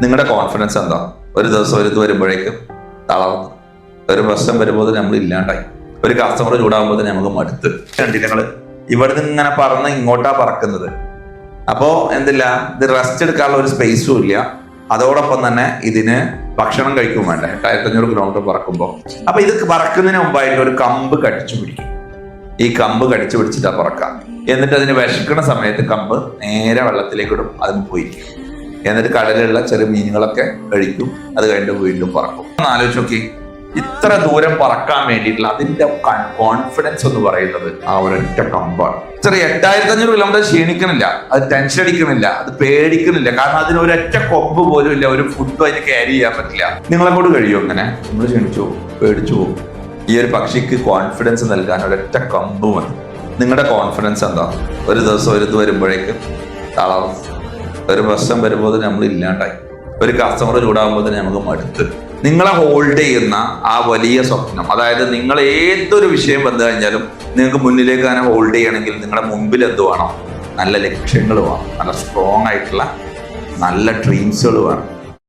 നിങ്ങളുടെ കോൺഫിഡൻസ് എന്താ? ഒരു ദിവസം ഒരു ഇത് വരുമ്പോഴേക്കും തളർന്നു, ഒരു പ്രശ്നം വരുമ്പോൾ നമ്മൾ ഇല്ലാണ്ടായി, ഒരു കസ്റ്റമർ ചൂടാകുമ്പോൾ നമുക്ക് മടുത്ത്. ഞങ്ങള് ഇവിടെ നിന്ന് ഇങ്ങനെ പറന്ന് ഇങ്ങോട്ടാ പറക്കുന്നത്. അപ്പോ എന്തില്ല, ഇത് റെസ്റ്റ് എടുക്കാനുള്ള ഒരു സ്പേസും ഇല്ല. അതോടൊപ്പം തന്നെ ഇതിന് ഭക്ഷണം കഴിക്കും വേണ്ട. 1500 കിലോമീറ്റർ പറക്കുമ്പോൾ. അപ്പൊ ഇത് പറക്കുന്നതിന് മുമ്പായിട്ട് ഒരു കമ്പ് കടിച്ചു പിടിക്കും. ഈ കമ്പ് കടിച്ചു പിടിച്ചിട്ടാ പറക്കാം. എന്നിട്ട് അതിന് വിശക്കുന്ന സമയത്ത് കമ്പ് നേരെ വെള്ളത്തിലേക്ക് ഇടും, അതിന് പോയിരിക്കും. എന്നിട്ട് കടലിലുള്ള ചെറിയ മീനുകളൊക്കെ കഴിക്കും. അത് കഴിഞ്ഞിട്ട് വീണ്ടും പറക്കും. ഒന്ന് ആലോചിച്ച് നോക്കി, ഇത്ര ദൂരം പറക്കാൻ വേണ്ടിയിട്ടുള്ള അതിന്റെ കോൺഫിഡൻസ് എന്ന് പറയുന്നത് ആ ഒരൊറ്റ കമ്പാണ്. ഇത്ര 8500 കിലോമീറ്റർ ക്ഷീണിക്കണില്ല, അത് ടെൻഷൻ അടിക്കണില്ല, അത് പേടിക്കണില്ല. കാരണം അതിന് ഒരൊറ്റ കൊമ്പ് പോലും ഇല്ല, ഒരു ഫുഡും അതിന് ക്യാരി ചെയ്യാൻ പറ്റില്ല. നിങ്ങളെ കൊണ്ട് കഴിയും അങ്ങനെ? നമ്മൾ ക്ഷീണിച്ചു പോകും, പേടിച്ചു പോകും. ഈ ഒരു പക്ഷിക്ക് കോൺഫിഡൻസ് നൽകാൻ ഒരൊറ്റ കമ്പ് മതി. നിങ്ങളുടെ കോൺഫിഡൻസ് എന്താ? ഒരു ദിവസം ഒരു ഇത് വരുമ്പോഴേക്കും തളർന്നു, ഒരു പ്രശ്നം വരുമ്പോൾ നമ്മൾ ഇല്ലാണ്ടായി, ഒരു കസ്റ്റമർ ചൂടാകുമ്പോൾ നമുക്ക് മടുത്ത്. നിങ്ങളെ ഹോൾഡ് ചെയ്യുന്ന ആ വലിയ സ്വപ്നം, അതായത് നിങ്ങൾ ഏതൊരു വിഷയം വന്നു കഴിഞ്ഞാലും നിങ്ങൾക്ക് മുന്നിലേക്ക് തന്നെ ഹോൾഡ് ചെയ്യണമെങ്കിൽ നിങ്ങളുടെ മുമ്പിൽ എന്ത് വേണം? നല്ല ലക്ഷ്യങ്ങൾ വേണം, നല്ല സ്ട്രോങ് ആയിട്ടുള്ള നല്ല ഡ്രീംസുകൾ വേണം.